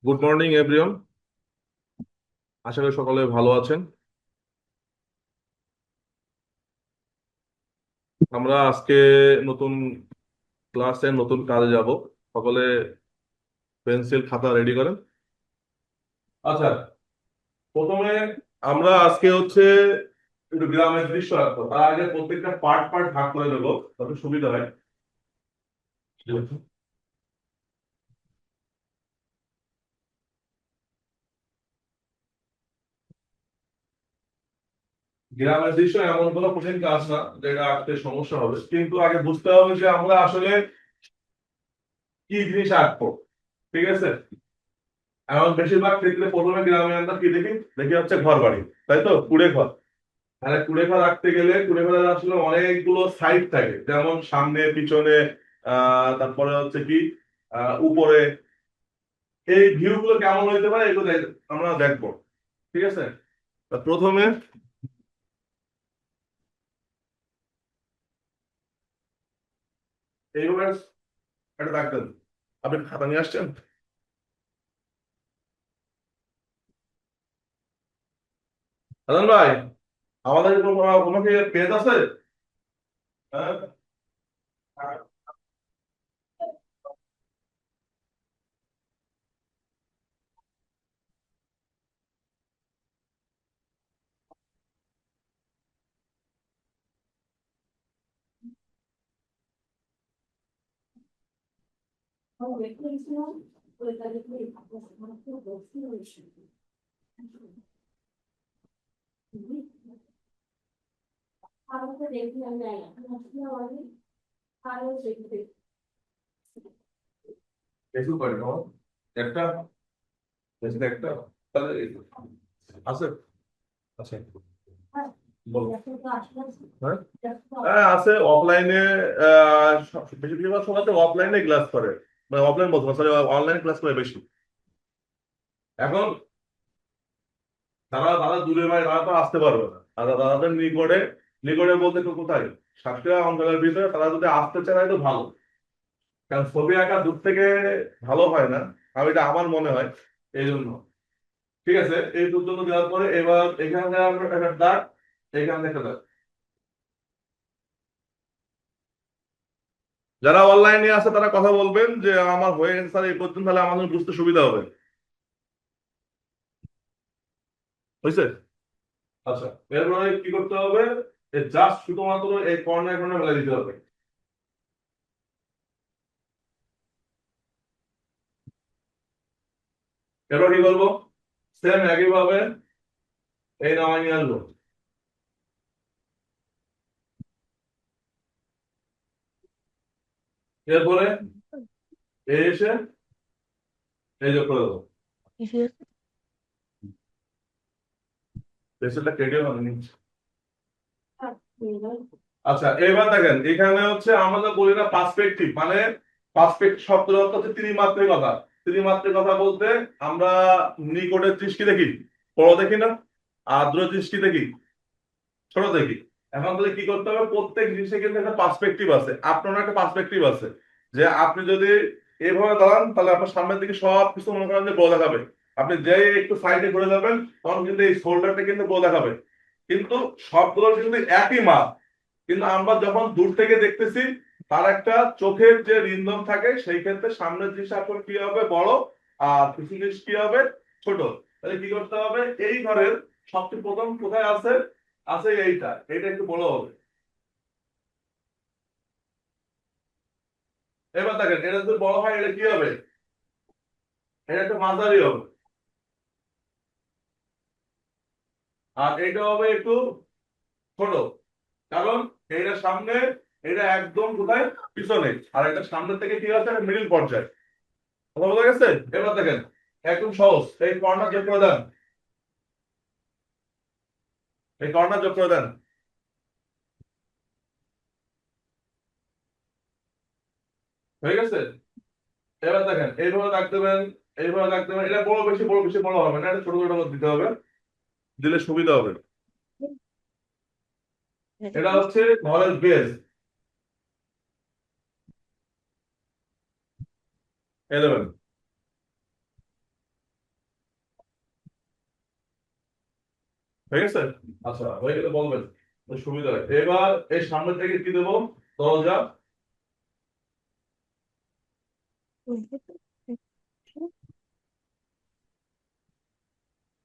Good morning everyone. আশা করি সকলে ভালো আছেন। আমরা আজকে নতুন ক্লাসে নতুন কাজে যাব। সকলে পেন্সিল খাতা রেডি করেন। আচ্ছা, প্রথমে আমরা আজকে একটু গ্রামের দৃশ্য রাখবো। তার আগে প্রত্যেকটা পার্ট পার্ট ভাগ করে দেবো, তাতে সুবিধা হয়। গ্রামের দৃশ্য এমন কোনো কঠিন কাজ না যেটা আঁকতে সমস্যা হবে, কিন্তু আগে বুঝতে হবে যে আমরা আসলে কি জিনিস আঁকবো। ঠিক আছে, এখন বেশিরভাগ ক্ষেত্রে প্রথমে গ্রামে আমরা কি দেখি দেখি হচ্ছে ঘর বাড়ি, তাই তো, কুড়ে ঘর। আর কুড়ে ঘর রাখতে গেলে কুড়ে ঘরের আসলে অনেকগুলো সাইড থাকে, যেমন সামনে পিছনে, তারপরে হচ্ছে কি উপরে। এই ভিউ গুলো কেমন হইতে পারে এগুলো আমরা দেখবো। ঠিক আছে, তা প্রথমে এইভাবে একটা ডাকতেন। আপনি খাতা নিয়ে আসছেন? হাসান ভাই, আমাদের কোনো কি পেজ আছে? হ্যাঁ? পেন্সিল কয়টা তোমার? একটা? পেন্সিল একটা? তাহলে আছে। আচ্ছা, বলো। হ্যাঁ, হ্যাঁ আছে অফলাইনে। বেশিরভাগ সময় তো অফলাইনে ক্লাস করে, মানে অফলাইন বলতে সরি, অনলাইন ক্লাস করে বেশি। এখন তারা তারা দূরে ভাই, তারা তো আসতে পারবে না। তারা তাদের নিকটে, নিকটে বলতে তো কোথায়, সাতক্ষীরা অঞ্চলের ভিতরে তারা যদি আসতে চায় তো ভালো। কারণ ছবি আঁকা দূর থেকে ভালো হয় না, আমি এটা আমার মনে হয়, এই জন্য। ঠিক আছে, এই দুটো দেওয়ার পরে এবার এখানে আমরা একটা দাগ, এখানে একটা দাগ। যারা অনলাইনে আছে তারা কথা বলবেন যে আমার হয়ে গেছে স্যার এই পর্যন্ত, তাহলে আমাদের বুঝতে সুবিধা হবে। হয়েছে? আচ্ছা, এরপরে কি করতে হবে, জাস্ট শুধুমাত্র এই কর্নার কর্নার ফেলে দিতে হবে। এরপর কি করবো, সেম একইভাবে এই নামাই নিয়ে আসবো। এরপরে এই এসে এই যোগ করে দেবো। পেন্সিলটা কেটে মানে নিচ্ছি। আচ্ছা, এবার দেখেন এখানে আমরা বলি না পার্সপেক্টিভ, মানে পার্সপেক্টিভ শব্দের অর্থ হচ্ছে ত্রিমাত্রিকতা। ত্রিমাত্রিকতা বলতে আমরা নিকটের দৃষ্টি দেখি, বড় দেখি না, আর দূরের দৃষ্টি দেখি, ছোট দেখি। এখন তাহলে কি করতে হবে, প্রত্যেক জিনিসে কিন্তু একটা পার্সপেক্টিভ আছে, আপনার একটা পার্সপেক্টিভ আছে। যে আপনি যদি এইভাবে দাঁড়ান তাহলে আপনার সামনের দিকে সব কিছু মনে করেন যে বড় দেখাবে। আপনি যে একটু সাইডে ঘুরে যাবেন তখন কিন্তু এই শোল্ডারটা কিন্তু বড় দেখাবে। কিন্তু সবগুলোর কিন্তু একই মাপ। কিন্তু আমরা যখন দূর থেকে দেখতেছি, তার একটা চোখের যে রিন্দম থাকে, সেই ক্ষেত্রে সামনের জিনিস আপনার কি হবে বড়, আর পিছন জিনিস কি হবে ছোট। তাহলে কি করতে হবে, এই ঘরের সবচেয়ে প্রথম কোথায় আছে, আছে এইটা, এটা একটু বড় হবে। এবার দেখেন এটা যদি বড় হয় এটা কি হবে, এটা একটু মাঝারি হবে। আর এটা হবে একটু ছোট, কারণ এটা সামনে, এটা একদম কোথায় পিছনে, আর এটা সামনের থেকে কি আছে মিডিল পর্যায়ে। কথা বোঝা গেছে? এবার দেখেন একদম সহজ, এই কর্নার যোগ করে দেন, এই কর্নার যোগ করে দেন। হয়ে গেছে? এবার দেখেন এইভাবে দাগ দেবেন, এইভাবে দাগ দেবেন। এটা বড় বেশি বড় বেশি বড় হবে না, এটা ছোট ছোট করে দিতে হবে, দিলে সুবিধা হবে। এটা হচ্ছে ঘরের বেজ। 11। হয়ে গেছে? আচ্ছা, হয়ে গেলে বলবেন, তো সুবিধা হয়। এবার এই সামনে থেকে কি দেবো? দরজা।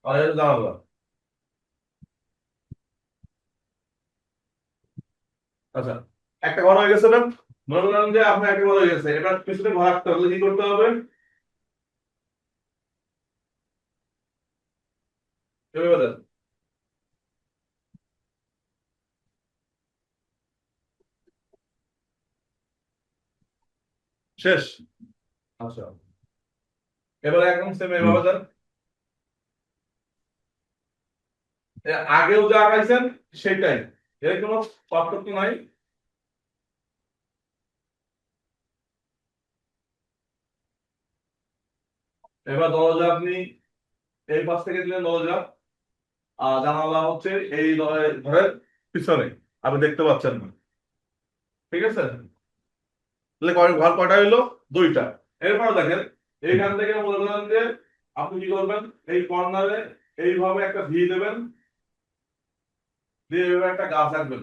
আর এটা জানালা। আচ্ছা, একটা ঘর হয়ে গেছে না? মনে করলাম যে আপনার একটা ঘর হয়ে গেছে, এবার পিছনে ঘর রাখতে হলে কি করতে হবে? এভাবে দেন। শেষ। আচ্ছা, এবার একদম সেম হুম। এভাবে দেন। আগেও যা আঁকাইছেন সেটাই, এর কোনো পার্থক্য নাই। এবার দরজা আপনি এই পাশ থেকে দিলেন দরজা, আর জানালা হচ্ছে এই ঘরের পিছনে, আপনি দেখতে পাচ্ছেন না। ঠিক আছে? তাহলে ঘর কয়টা হইলো? দুইটা। এরপর দেখেন, এইখান থেকে মনে করেন যে আপনি কি করবেন, এই কর্নারে এইভাবে একটা ভি দেবেন, দিয়ে এইভাবে একটা গাছ আঁকবেন।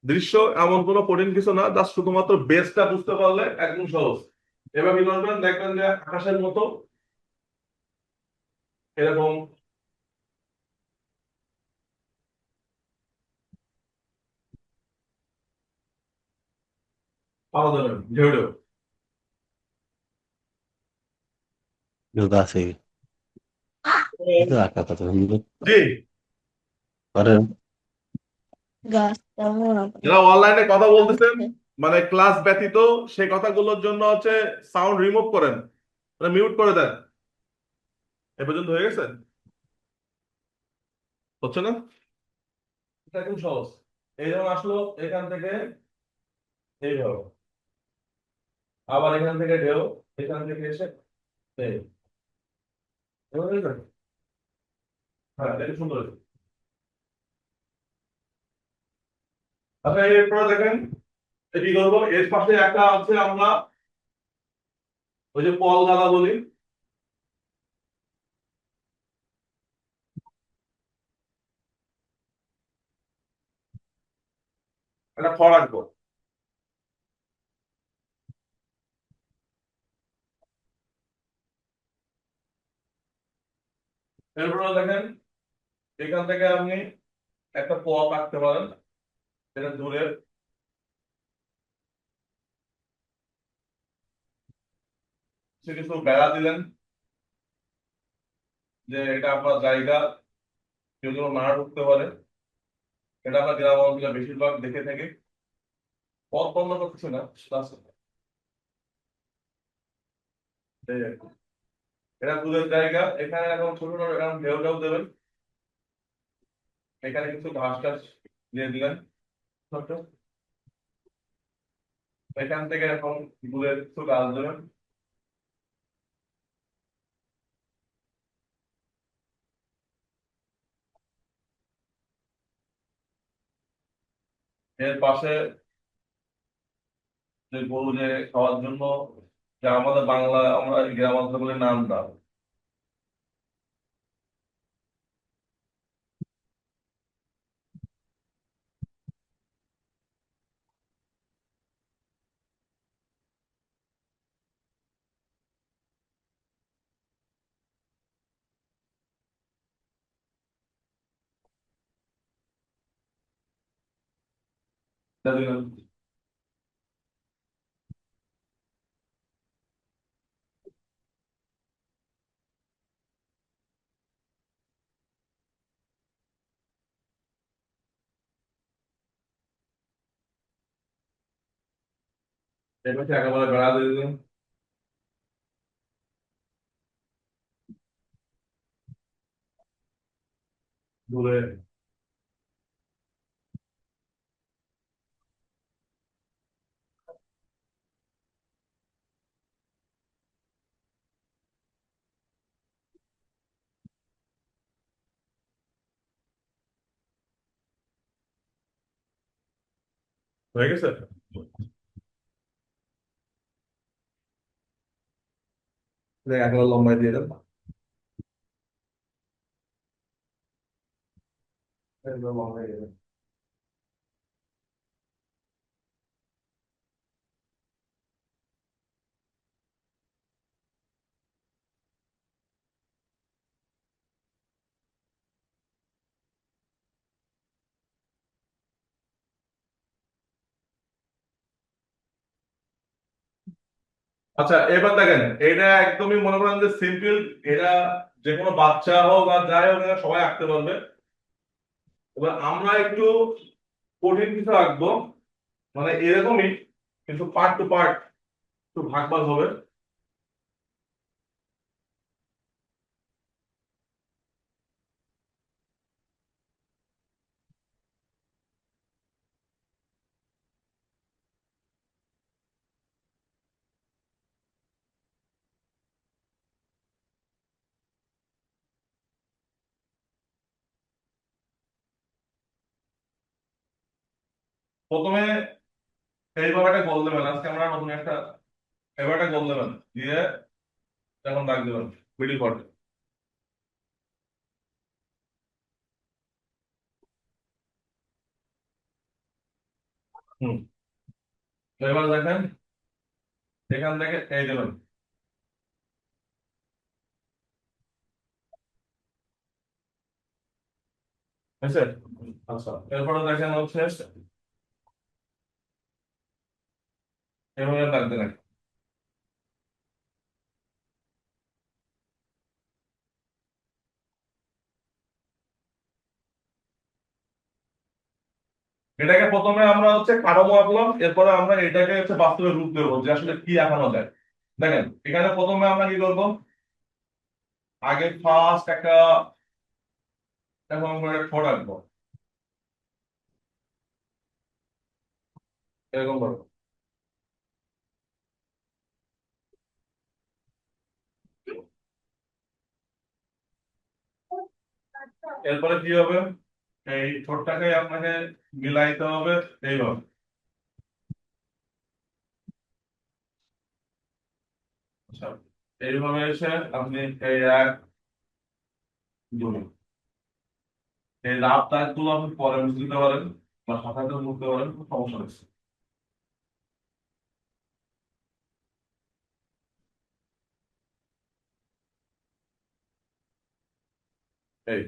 দৃশ্য এমন কোনো কঠিন কিছু না, জাস্ট শুধুমাত্র বেসটা বুঝতে পারলে একদম সহজ। এবার কি করবেন, দেখবেন যে আকাশের মতো এরকম পাওয়া যাবে ঢেউ ঢেউ। যোগা আছে। এই তো আঁকা কথা সুন্দর জি। করেন। যারা অনলাইনে কথা বলতেছেন, মানে ক্লাস ব্যতীত, সেই কথাগুলোর জন্য হচ্ছে সাউন্ড রিমুভ করেন, মানে মিউট করে দেন। এ পর্যন্ত হয়ে গেছে? হচ্ছে না? এটা খুব সহজ। এই যেমন আসলো এখান থেকে এইভাবে, আবার এখান থেকে ঢেউ, এখান থেকে এসে এই। এবার হয়ে গেছে? হ্যাঁ, এটা সুন্দর হয়েছে। আচ্ছা, এরপরে দেখেন কি করবো, এর পাশে একটা আছে, আমরা ওই যে পল গালা বলি, একটা খড় রাখবো। এরপরে দেখেন, এখান থেকে আপনি একটা পথ আঁকতে পারেন, এটা দূরে। সে কিছু বেড়া দিলেন, যে এটা আপনার জায়গা, কেউ যেন না ঢুকতে পারে। এটা আমরা গ্রাম অঞ্চলে বেশিরভাগ দেখে থাকি। পথ বন্ধ করতেছি না, just এই আর কি। এটা দূরের জায়গা, এখানে এখন ছোট ছোট এরকম ঢেউ ঢেউ দেবেন। এখানে কিছু ঘাস টাস দিয়ে দিলেন ছোট। এখান থেকে এখন দূরের কিছু গাছ দেবেন। এর পাশে যে গরু যে খাওয়ার জন্য, যা আমাদের বাংলা আমরা গ্রাম অঞ্চলে বলি নান ডাল। এটা দিলেন। এর পাশে একেবারে বেড়া দিয়ে দিলেন দূরে। হয়ে গেছে। দেখ একেবারে লম্বাই দিয়ে দেন, একেবারে লম্বাই দিয়ে দেন। আচ্ছা এবার দেখেন, এটা একদমই মনে করেন যে সিম্পল। এটা যে কোনো বাচ্চা হোক বা যাই হোক এরা সবাই আঁকতে পারবে। এবার আমরা একটু কঠিন কিছু আঁকবো, মানে এরকমই, কিন্তু পার্ট টু পার্ট একটু ভাগ ভাগ হবে। প্রথমে এইভাবে একটা গোল দেবেন, আজকে আমরা নতুন একটা এবার একটা গোল দেবেন দিয়ে এখন দাগ দেবেন মিডিল পার্টে। হুম। তো এবার দেখেন এখান থেকে এই দেবেন, বুঝছে? আচ্ছা এরপরে দেখেন হচ্ছে এভাবে দাগ দেবেন। এটাকে প্রথমে আমরা হচ্ছে কাঠামো আঁকলাম, এরপরে আমরা এটাকে হচ্ছে বাস্তবে রূপ দেবো যে আসলে কি আঁকানো যায়। দেখেন এখানে প্রথমে আমরা কি করবো, আগে ফার্স্ট একটা এরকম করে একটা ঠোঁট আঁকবো, এরকম করবো। এরপরে কি হবে, এই ঠোঁটটাকে আপনাকে মিলাইতে হবে এইভাবে। আচ্ছা এইভাবে এসে আপনি এই এক দুই, এই রাফ দাগগুলো আপনি পরে মুছে দিতে পারেন বা সাঁতারতে মুছতে পারেন, কোনো সমস্যা নেই। এই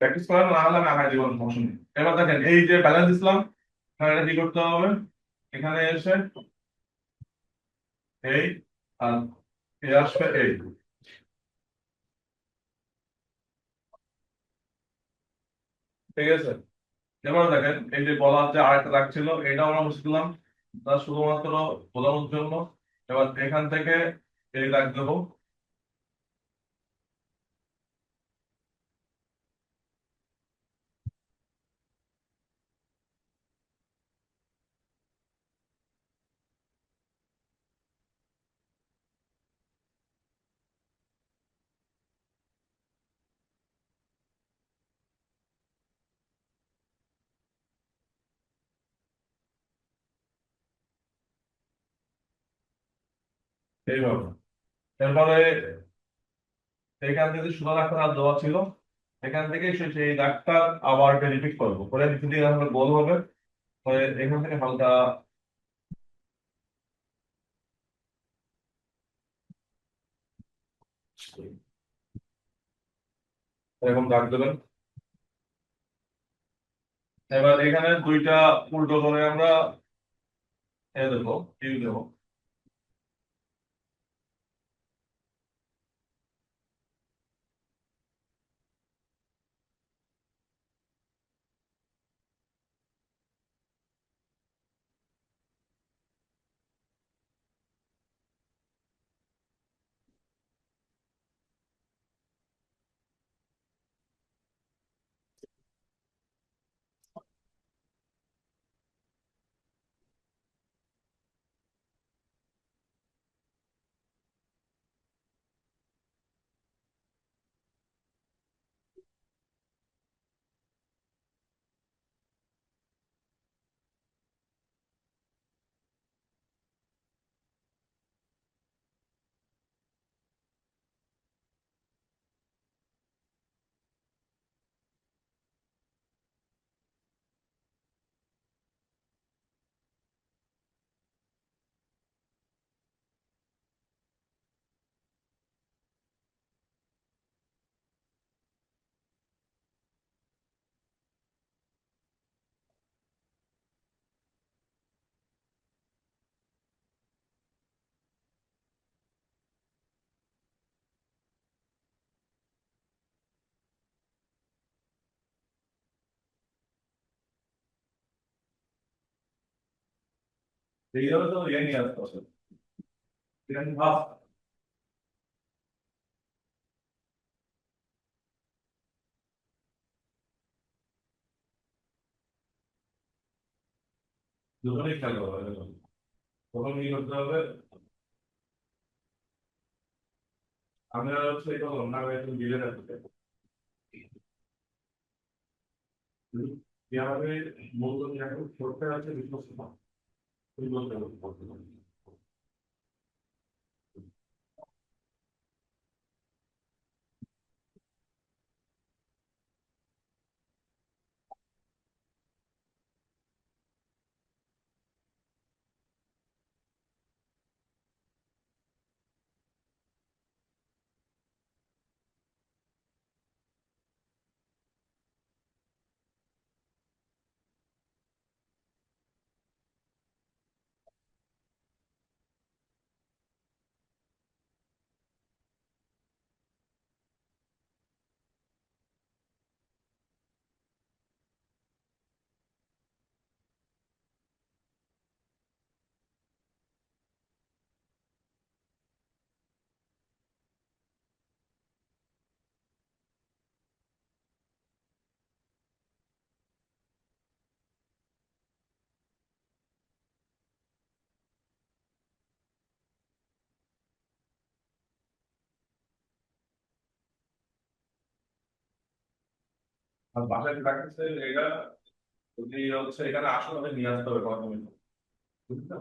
প্র্যাকটিস করেন, না হলে আমি আগাই দিব, কোনো সমস্যা নেই। এবার দেখেন এই যে ব্যালেন্স ইসলাম, এখানে এটা কি করতে হবে, এখানে এসে এই আর এই আসবে এই, ঠিক আছে? এবার দেখেন এই যে বলার যে আরেকটা দাগ ছিল এটা আমরা মুছে দিলাম, তা শুধুমাত্র বোঝানোর জন্য। এবার এখান থেকে এই দাগ দেবো, এইভাবে। এরপরে এখান থেকে সুন্দর একটা দাগ দেওয়া ছিল, এখান থেকে সেই দাগটা আবার রিপিট করবো, করে নিচে দিকে আমরা গোল হবে, করে এখান থেকে হালকা এরকম দাগ দেবেন। এবার এখানে দুইটা উল্টো করে আমরা এ দেবো, টিল দেবো। এইভাবে তো ইয়ে নিয়ে আসতে হবে। ঠিক আছে, ভাব দুটোই খেয়াল করতে হবে। প্রথম কি করতে হবে, আমি আর হচ্ছে এটা বললাম না, আমি একটু দিলে রাখতে কিভাবে মূলত এখন সরকার আছে বিশ্বস্ত তুমি বলতে হবে। আর বাসায় রাখতেছে এটা যদি হচ্ছে এখানে আসলে নিয়ে আসতে হবে প্রথমে, বুঝছো?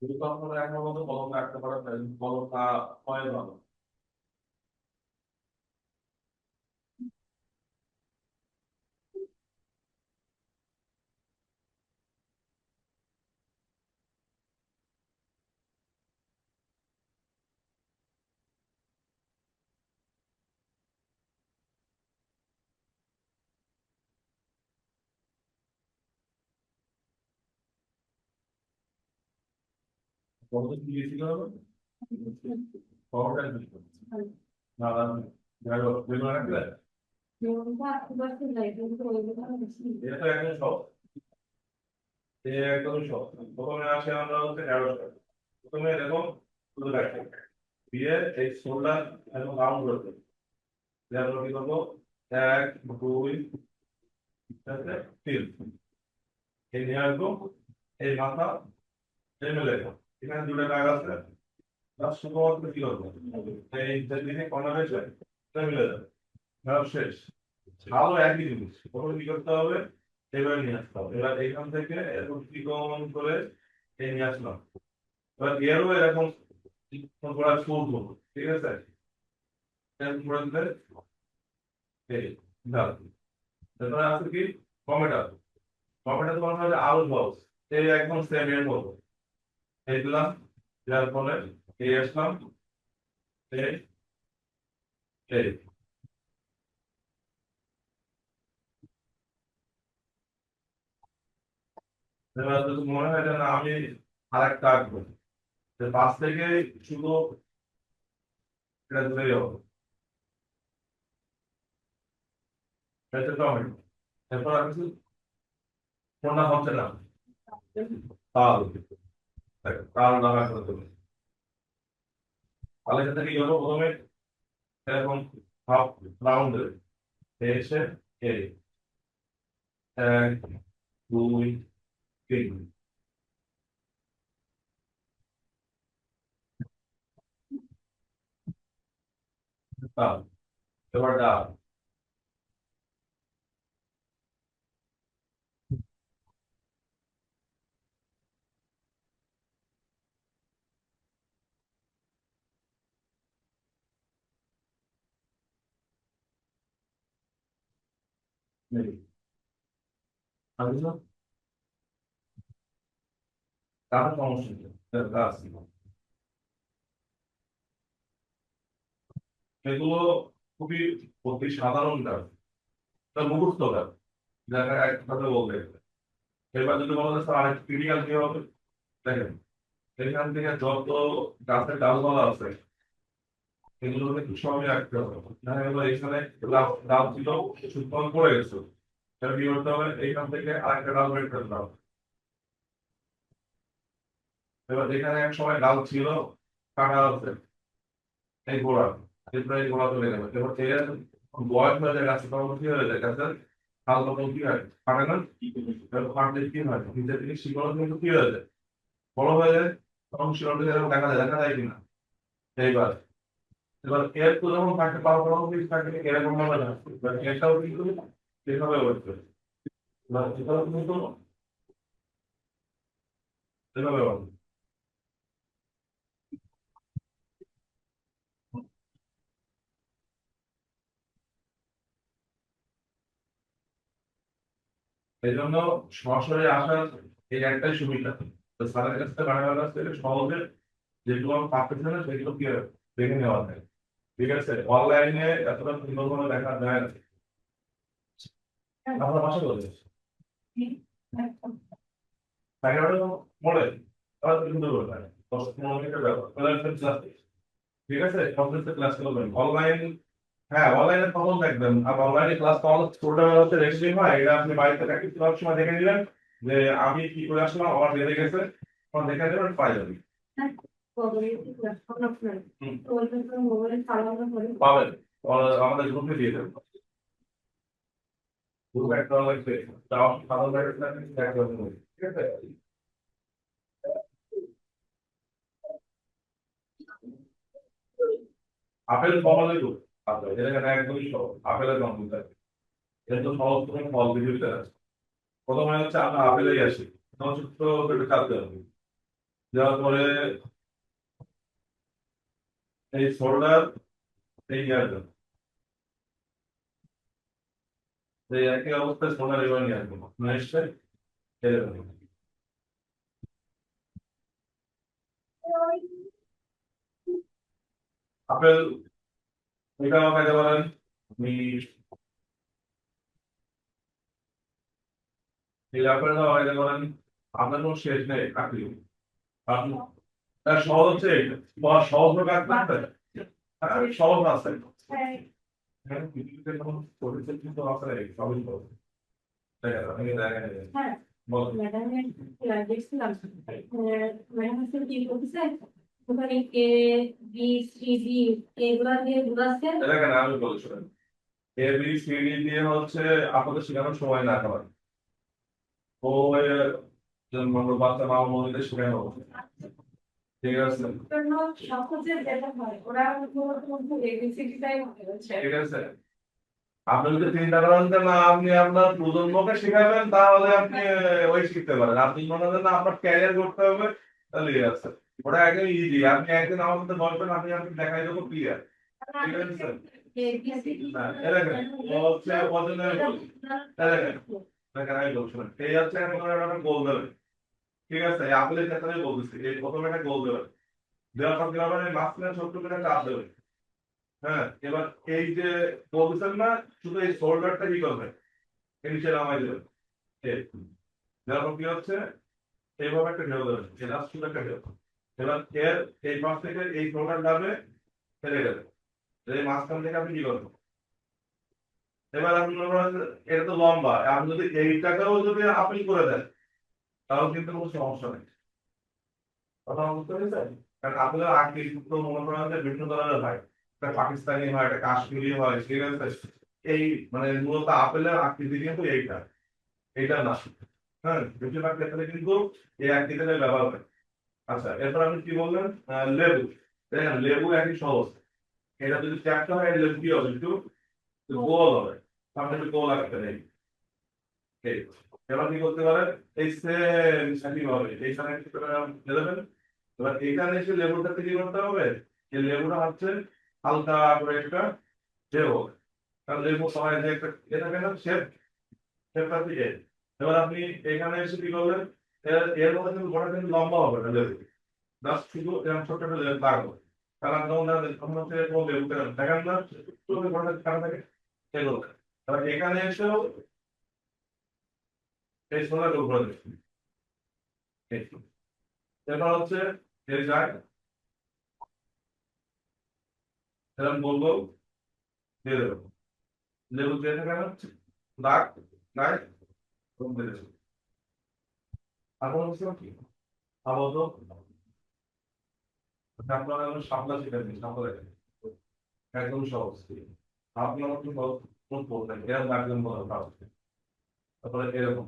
যদি কখনো এখন মতো কলম রাখতে পারো তাহলে কলমটা হয় ভালো। কলম কি দিয়েছিল খবরটা দিচ্ছিল না যাই হোক বেগুন রাখলে এটা তো একদম সব, একদম সব। প্রথমে আসে আমরা হচ্ছে ঢেঁড়স কাটি। প্রথমে এরকম শুধু রাখি দিয়ে এই শোল্ডার এবং রাউন্ড করে দেবো। যেমন কি করবো, এক দুই চারটে, তিন, এই নিয়ে আসবো, এই মাথা এই মেলে দেবো। এখানে দুটো দাগ আছে, তার শুধুমাত্র কি করবো, এই যে দিকে কর্নার হয়েছে এটা মিলে যাবে, সব শেষ। ভালো একই জিনিস, প্রথমে কি করতে হবে, এভাবে নিয়ে আসতে হবে। এবার এখান থেকে এরকম ত্রিকোণ করে এই নিয়ে আসলাম। এবার এরও এরকম করা শুরু করবো, ঠিক আছে? এরকম করে দিলে এই ডাল। তারপরে আছে কি, টমেটো। টমেটো তোমার হচ্ছে আলু বক্স, এই একদম সেম এর মতো এই দিলাম, দেওয়ার পরে এই আসলাম, এই এই এবার যদি মনে হয় যে না আমি আরেকটা আঁকবো, যে পাশ থেকে শুধু এটা ধরে যাবো, এটা টমেটো। এরপর আর কিছু কোনটা হচ্ছে না, তাল, তাল লাগা করে দেবো। তাহলে সেটা কি হলো, প্রথমে এরকম হাফ রাউন্ড এসে এই এক দুই তিন, তাল। এবার ডাল, আমি তো কারণ সমস্যা নেই, গাছ সেগুলো খুবই অতি সাধারণ কাজ, এটা মুখস্থ কাজ, যারা এক কথা বলতে গেলে। এবার যদি বলা যায় স্যার আরেকটু ক্রিটিক্যাল কি হবে, দেখেন এখান থেকে যত গাছের ডালপালা আছে এগুলো কিন্তু সবই রাখতে হবে। দেখা গেলো এখানে ডাল ছিল, শুকনো পড়ে গেছে, এটা কি করতে হবে, এইখান থেকে আরেকটা ডাল বের করতে হবে। এবার এখানে এক সময় ডাল ছিল, কাটা আছে এই গোড়া, এরপরে এই গোড়া চলে গেল, এবার এর বয়স হয়ে যায় গাছে, তখন কি হয়ে যায় গাছের ডাল তখন কি হয়, কাটে না, এবার কাটলে কি হয় নিচে থেকে শিকড় কিন্তু কি হয়ে যায়, বড় হয়ে যায়, তখন শিকড় এরকম দেখা যায় কিনা। এইবার এবার এর তো যখন থাকে পারফরমেন্স থাকে এরকম ভাবে না, এবার এটাও কিন্তু সেভাবে হচ্ছে, এবার এটাও কিন্তু সেভাবে হবে। এই জন্য সরাসরি আসার এই একটাই সুবিধা, তো স্যারের কাছ থেকে বাংলা কাছ থেকে সহজে যেগুলো আমি পারতেছি না সেগুলো কি হয়, দেখে নেওয়া যায়। ঠিক আছে, অনলাইনে এতটা সুন্দরভাবে দেখা যায় না। আপনার বাসা কোথায়? এগারোটা মনে তাহলে কিন্তু করবে না, 10-15 মিনিটের ব্যাপার তাহলে একটা ক্লাস, ঠিক আছে কমপ্লিট ক্লাস করবেন অনলাইন। হ্যাঁ অনলাইনে তখন দেখবেন, আর অনলাইনে ক্লাস তখন ছোটটা হচ্ছে রেকর্ডিং হয়, এটা আপনি বাড়িতে প্র্যাকটিস করার সময় দেখে নিলেন যে আমি কি করে আসলাম, আমার বেড়ে গেছে, তখন দেখে নেবেন পাই যাবেন। হুম, পাবেন, আমাদের গ্রুপে দিয়ে দেবেন, গ্রুপ একটা লাগবে, তাও সাধারণ ঠিক আছে। আপেল কমালে তো আপেল এটা একদমই সহজ, আপেলের দাম বলতে হবে, এটা তো সহজ তুমি ফল ভিডিওতে আছে। প্রথমে হচ্ছে আমরা আপেলেই আসি, তখন ছোট্ট করে কাটতে হবে, যাওয়ার পরে এই শোল্ডার, এই ইয়ার, এই একই অবস্থায় শোল্ডার এবার নিয়ে আসবো নিশ্চয় এরকম। আপেল এটা খাইতে পারেন আপনি, এই আপেলটা খাইতে পারেন, আপনার কোনো শেষ নেই কাটলি আপনি, তার সহজ হচ্ছে এইটা, তোমার সহজ কাটতে সহজ আছে, হ্যাঁ পৃথিবীতে কোনো পরিচিত কিন্তু আছে সবই সহজ, দেখা যায় অনেকে দেখা যায়। বলো। দেখছিলাম ম্যাডাম হচ্ছে কি বলতেছে ওখানে এ বি সি ডি এগুলা দিয়ে বুঝাচ্ছে। দেখেন আমি বলি শোনেন, ABCD দিয়ে হচ্ছে আপনাদের শেখানোর সময় না খাবার, ও বাচ্চা মা মন্দিরে শেখানো হবে। ঠিক আছে, জন্য সহজে যেটা হয় ওরা এবিসিডিটাই মনে হচ্ছে। ঠিক আছে, আপনি যদি চিন্তা করেন যে না আপনি আপনার প্রজন্মকে শেখাবেন তাহলে আপনি ওই শিখতে পারেন, আপনি মনে করেন না আপনার ক্যারিয়ার করতে হবে, তাহলে ইয়ে আছে, ওটা একদম ইজি, আপনি একদিন আমার মধ্যে বলবেন আমি আপনি দেখাই দেবো ক্লিয়ার। ঠিক আছে, না এরকম ও হচ্ছে ওজনের বলি, এরকম দেখেন আমি বলছি না, এই হচ্ছে এখন একটা গোল দেবে। ঠিক আছে, এই আপেলের ক্ষেত্রে আমি বলতেছি এই প্রথমে একটা গোল দেবে, দেওয়ার পর কি হবে মাঝখানে ছোট্ট করে চাপ দেবে। হ্যাঁ এবার এই যে বলতেছেন না, শুধু এই শোল্ডারটা কি করবে, এই নিচে নামাই দেবে, এই দেওয়ার পর কি হচ্ছে এইভাবে একটা ঢেউ দেবে, এই লাস্ট শুধু একটা ঢেউ, এবার এর এই পাশ থেকে এই শোল্ডার যাবে, ফেলে গেলে এই মাঝখান থেকে আপনি কি করবেন, এবার আপনি মনে করেন যে এটা তো লম্বা, আপনি যদি এইটাকেও যদি আপনি করে দেন তাহলে কিন্তু কোনো সমস্যা নেই, কথা বুঝতে পেরেছেন। কারণ আপনাদের আকৃতি তো মনে করেন যে বিভিন্ন ধরনের হয়, একটা পাকিস্তানি হয়, একটা কাশ্মীরি হয়, ঠিক আছে, এই মানে মূলত আপেলের আকৃতি কিন্তু এইটা, এইটা না, হ্যাঁ বেশিরভাগ ক্ষেত্রে কিন্তু এই আকৃতিটা ব্যবহার হয়। আচ্ছা এরপর আপনি কি বললেন, লেবু, দেখেন লেবু একই সহজ, এটা যদি চ্যাপ্টা হয় লেবু কি হবে একটু গোল হবে, সামনে একটু গোল আঁকতে নেই, ঠিক, এবার কি করতে পারেন এই সেম একই ভাবে এইখানে একটু করে দেবেন, এবার এখানে এসে লেবুটাতে কি করতে হবে, এই লেবুটা হচ্ছে হালকা করে একটা দেবো, কারণ লেবু সবাই যে একটা এ থাকে না শেপ, শেপটা থেকে এবার আপনি এখানে এসে কি করবেন, এর মধ্যে কিন্তু গোটা কিন্তু লম্বা হবে না লেবু, জাস্ট শুধু এরকম ছোট্ট একটা লেবু লাগবে, কারণ যখন দেখেন না চোখে ঘরে খারাপ থাকে সেগুলো তাহলে এখানে এসেও এই সোনা রোগ ঘরে দেখছি এবার হচ্ছে এই যায় এরকম বলবো দিয়ে দেবো লেবু দিয়ে থাকে না দাগ নাই রোগ বেড়েছে এখন হচ্ছে কি আপাতত আপনারা সাপলা শিখাচ্ছি সাপলা একদম সহজ আপনার একটু সহজ বলতেন এরকম একদম বলা তারপরে এরকম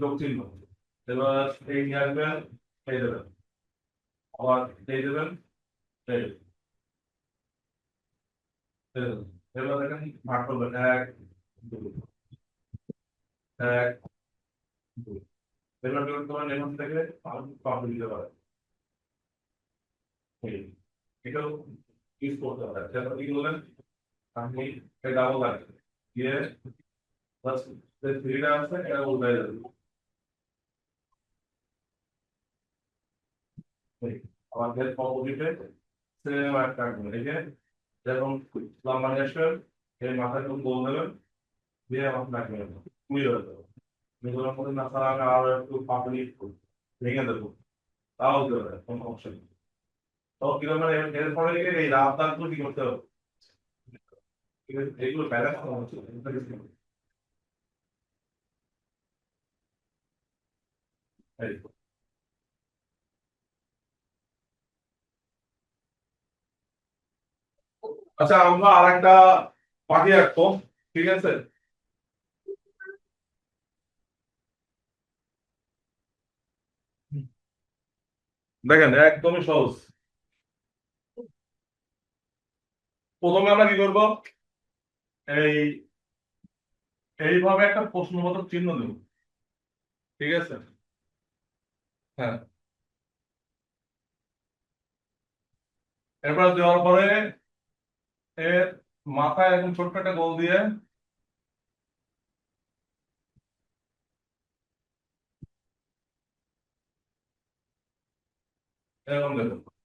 যোগ চিহ্ন এবার এই নিয়ে আসবেন এই দেবেন আবার এই দেবেন এই দেবেন এবার দেখেন ভাগ করবেন এক দুই এক দুই এবার যখন তোমার এখান থেকে পাবলিক দিতে পারে এই এটাও ইউজ করতে পারে তারপর কি বললেন আপনি ডাবল লাগবে দিয়ে প্লাস থ্রিটা আছে এটা উল্টাই যাবে আমাদের অপোজিটে সিনেমা একটা আঁকবেন এই যে যেরকম লম্বা নিয়ে আসবেন এই মাথায় একটু গোল দেবেন দিয়ে আমার রাখবেন মুড়ি হয়ে যাবে এগুলোর মধ্যে না ছাড়া আমি আরো একটু পাপড়ি ভেঙে দেবো তাও দেবে কোনো সমস্যা নেই তো কিরকম মানে এরপরে এই রাত দাঁতগুলো কি করতে হবে এগুলো ব্যালেন্স করা হচ্ছে এই আচ্ছা আমরা আরেকটা পাখি আঁকবো ঠিক আছে দেখেন একদমই সহজ প্রথমে আমরা কি করবো এই এইভাবে একটা প্রশ্নবোধক চিহ্ন দেব ঠিক আছে হ্যাঁ এরপর দেওয়ার পরে এর মাথায় এখন ছোট্ট একটা গোল দিয়ে এরকম দেবো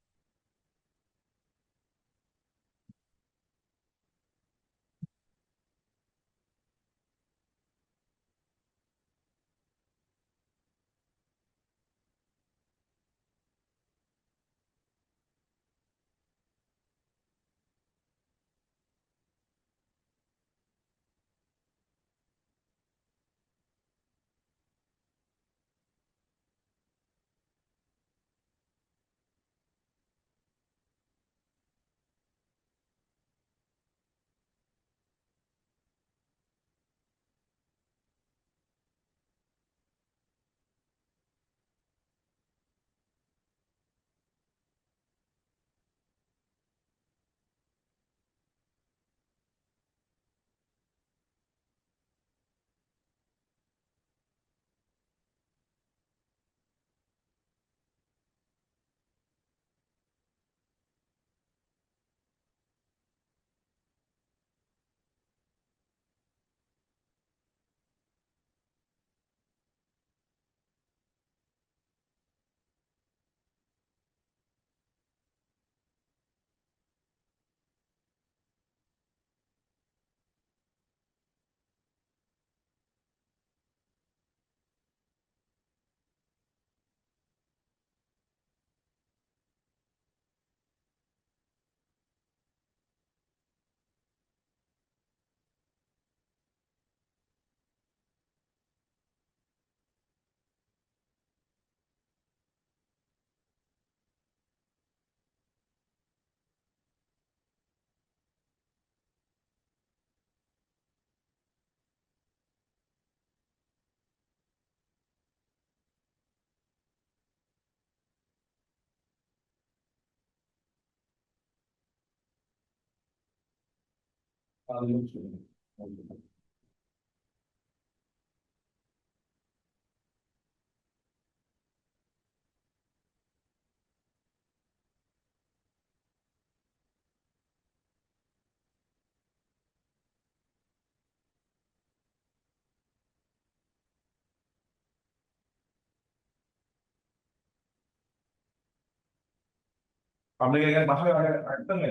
আপনি কি এখানে বাসায় রাখতেন না?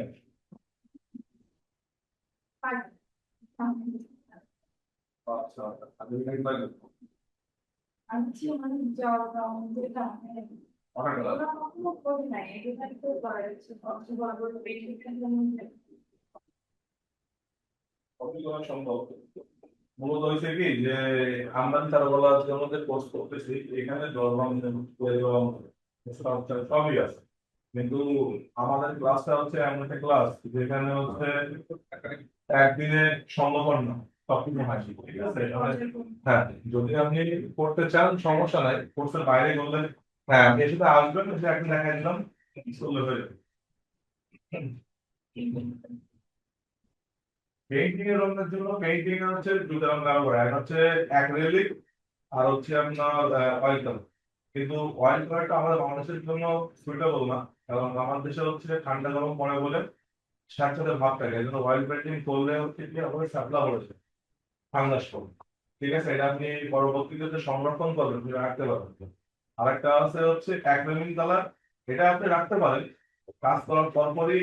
আচ্ছা আপনি এখানে থাকেন? আচ্ছা মানে যাওয়া যেটা অনেক ভালো। ওরা কখনো করে নাই এটা তো করে সবচেয়ে বড় বড় পেশেন্ট অনেক সম্ভব মূলত হয়েছে কি যে আমরা চারুকলার জন্য যে কোর্স করতেছি এখানে জলরং এবং সবই আছে, কিন্তু আমাদের ক্লাসটা হচ্ছে এমন একটা ক্লাস যেখানে হচ্ছে একদিনে সম্ভব না সবকিছু হাসি, ঠিক আছে? হ্যাঁ, যদি আপনি করতে চান সমস্যা নাই, কোর্সের বাইরে করলে হ্যাঁ আপনি এসে আসবেন, এসে একদিন দেখা দিলাম করলে হয়ে যাবে। পেইন্টিং এর রঙের জন্য পেইন্টিং হচ্ছে দুটো রঙ ব্যবহার করা হয়। এক হচ্ছে অ্যাক্রিলিক আর হচ্ছে আপনার অয়েল কালার। কিন্তু অয়েল কালারটা আমাদের বাংলাদেশের জন্য সুইটেবল না, কারণ আমাদের দেশে হচ্ছে ঠান্ডা গরম পড়ে বলে সাথে সাথে ভাব থাকে, এই জন্য অয়েল পেইন্টিং করলে হচ্ছে কি হবে সাপলা পড়েছে ফাঙ্গাস পড়ে। ঠিক আছে, এটা আপনি পরবর্তীতে যে সংরক্ষণ করবেন সেটা রাখতে পারবেন। আরেকটা আছে হচ্ছে অ্যাক্রিলিক কালার, এটা আপনি রাখতে পারেন, কাজ করার পরপরই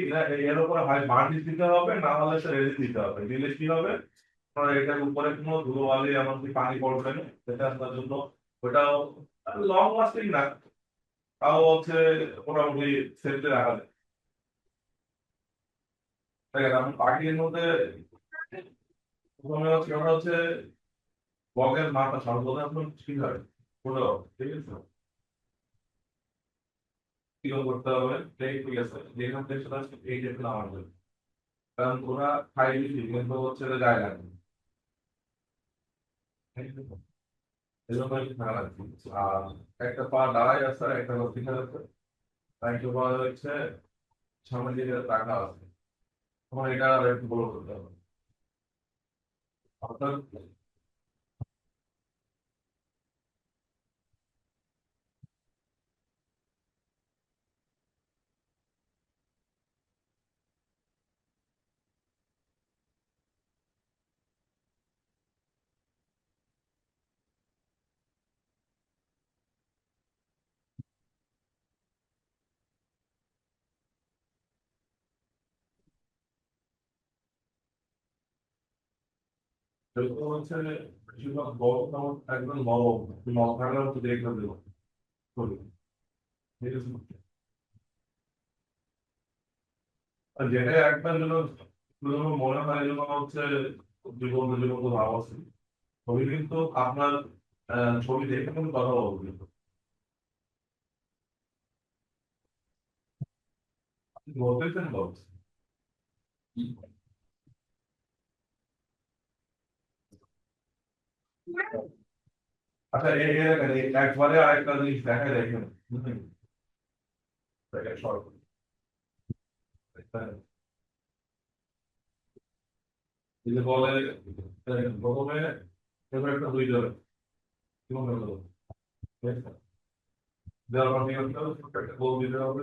এর উপরে হয় বার্নিশ দিতে হবে, না হলে সে রেজিন দিতে হবে। দিলে কি হবে, আপনার এটার উপরে কোনো ধুলোবালি এমনকি পানি পড়বে না, সেটা আপনার জন্য ওটাও লং লাস্টিং না, তাও হচ্ছে মোটামুটি সেফটি রাখা যায়। ঠিক আছে, আমি পার্টির মধ্যে প্রথমে হচ্ছে ওটা হচ্ছে বগের মাথা সর্বদা আপনার ঠিক হয় পুরো, ঠিক আছে? কিরকম করতে হবে ঠিক আছে, যেখান থেকে সেটা এই টাইপের নামানো যাবে, কারণ ওরা খাই বেশি কিন্তু হচ্ছে গায়ে লাগে। এজন্য একটু ভালো লাগছে। আর একটা পা দাঁড়াই আছে আর একটা লক্ষ্মী আছে, আর একটা পা হচ্ছে সামনের দিকে রাখা আছে, তোমার এটা আর একটু বড় করতে হবে। অর্থাৎ যেহেতু হচ্ছে বেশিরভাগ বড় তেমন একদম নরম, নরম থাকলে হচ্ছে দেখতে দেবো করি, ঠিক আছে? আর যেটা একবার যেন যেন মনে হয় যেন হচ্ছে জীবন জীবন ভাব আছে, ছবি কিন্তু আপনার ছবি দেখে কিন্তু কথা বলবো কিন্তু আপনি বলতেছেন বলছে। আচ্ছা দেখেন, একবারে আরেকটা জিনিস দেখা দেখেন, বুঝলেন? দেখেন, সরকার এই যে বলে প্রথমে এবার একটা হয়ে যাবে, কি মনে হলো? ঠিক আছে? দেওয়ার পর কি করতে হবে, ছোট্ট একটা গোল দিতে হবে।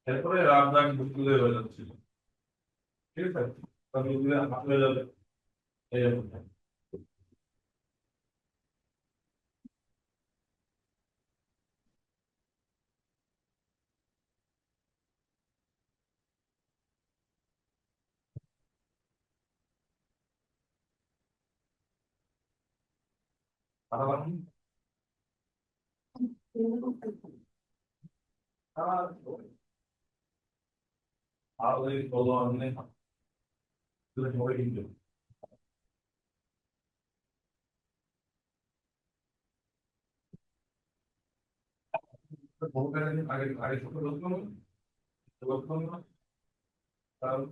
এরপরে রাত রাত তুলে হয়ে যাচ্ছে, ঠিক আছে? তখন তুলে হাত হয়ে যাবে এইরকম। আর আর ওই বলো আমি তুলে সবাই কিন্তু বহু আগে আগে ছোট লক্ষণ কারণ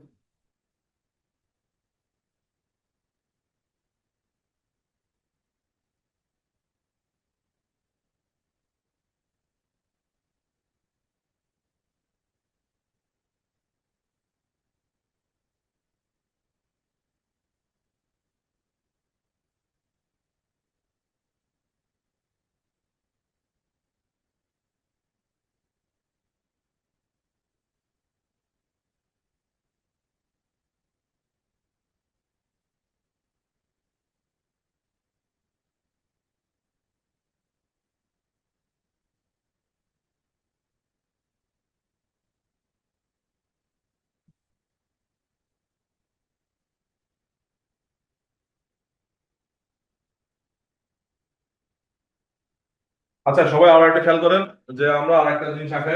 আচ্ছা, সবাই আবার একটা খেয়াল করেন যে আমরা আর একটা জিনিস আছে,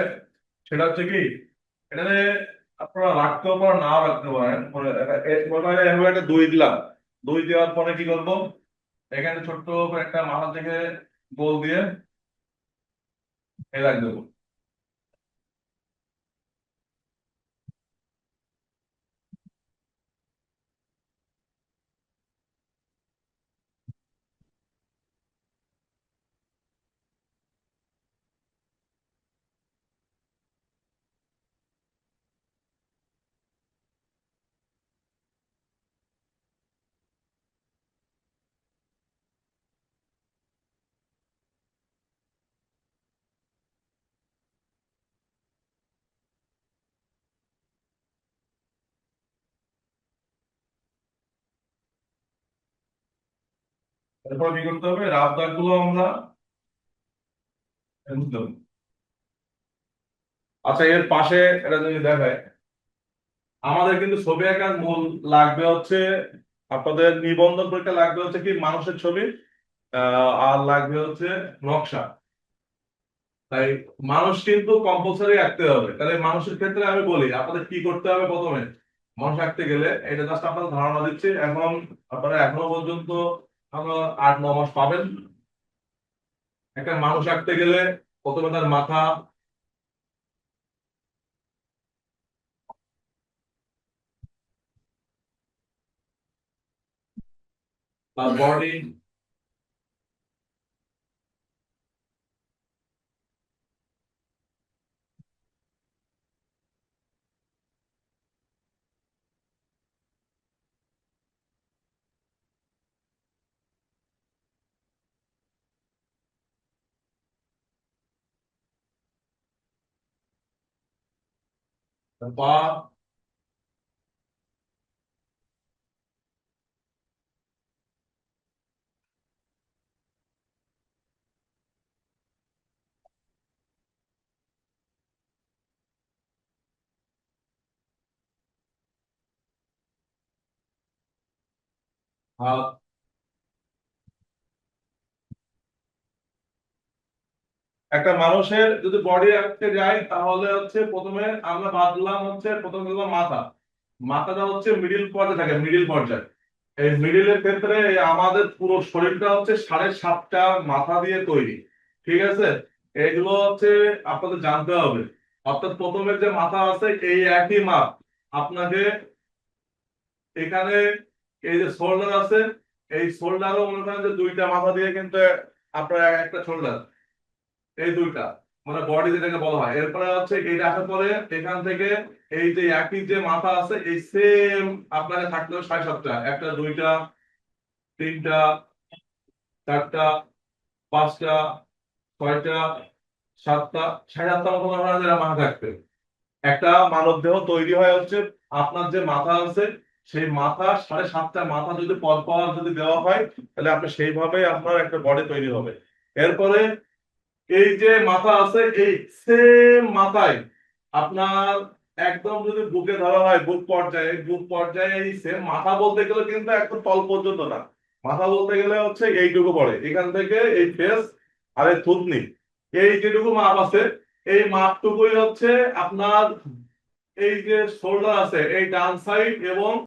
সেটা হচ্ছে কি, এখানে আপনারা রাখতেও পারেন, নাও রাখতে পারেন। মনে হয় এভাবে একটা দই দিলাম, দই দেওয়ার পরে কি করবো, এখানে ছোট্ট করে একটা মাথা থেকে গোল দিয়ে এই রাখ দেবো। এরপর কি করতে হবে, রাফ দাগ গুলো আমরা বুঝতে হবে। আচ্ছা, এর পাশে এটা যদি দেখায়, আমাদের কিন্তু ছবি আঁকার মূল লাগবে হচ্ছে, আপনাদের নিবন্ধন পরীক্ষা লাগবে হচ্ছে কি মানুষের ছবি, আর লাগবে হচ্ছে নকশা। তাই মানুষ কিন্তু কম্পালসারি আঁকতে হবে। তাহলে মানুষের ক্ষেত্রে আমি বলি আপনাদের কি করতে হবে। প্রথমে মানুষ আঁকতে গেলে, এটা জাস্ট আপনার ধারণা দিচ্ছি, এখন আপনারা এখনো পর্যন্ত আমরা 8-9 মাস পাবেন। একটা মানুষ আঁকতে গেলে প্রথমে তার মাথা, তার বডি, তার পা, হাত। একটা মানুষের যদি বডি আঁকতে যাই তাহলে হচ্ছে প্রথমে আমরা বাঁধলাম হচ্ছে, প্রথমে দিলাম মাথা। মাথাটা হচ্ছে মিডিল পর্যায়ে থাকে, মিডিল পর্যায়ে। এই মিডিলের ক্ষেত্রে এই আমাদের পুরো শরীরটা হচ্ছে 7.5টা মাথা দিয়ে তৈরি। ঠিক আছে, এগুলো হচ্ছে আপনাদের জানতে হবে। অর্থাৎ প্রথমের যে মাথা আছে এই একই মাপ আপনাকে এখানে, এই যে শোল্ডার আছে, এই শোল্ডারও মনে করেন যে 2টা মাথা দিয়ে কিন্তু আপনার একটা শোল্ডার, এই 2টা মানে বডি যেটাকে বলা হয়। এরপরে হচ্ছে এইটা আসার পরে এখান থেকে এই যে একই যে মাথা আছে এই সেম আপনাকে থাকলো 7.5টা, একটা, 2টা, 3টা, 4টা, 5টা, 6টা, 7টা, 7.5টা মতো আপনার মাথা থাকবে। একটা মানব দেহ তৈরি হয় হচ্ছে, আপনার যে মাথা আছে সেই মাথা 7.5টা মাথা যদি পর পর যদি দেওয়া হয়, তাহলে আপনি সেইভাবে আপনার একটা বডি তৈরি হবে। এরপরে এই যে মাথা আছে এই সেম মাথায় আপনার একদম যদি বুকে ধরা হয়, বুক পর্যায়ে এই সেম মাথা বলতে গেলে কিন্তু একদম তল পর্যন্ত না। মাথা বলতে গেলে হচ্ছে এইটুকু পড়ে, এখান থেকে এই ফেস আর এই থুতনি, এই যেটুকু মাপ আছে এই মাপটুকুই হচ্ছে আপনার এই যে শোল্ডার আছে এই ডান সাইড এবং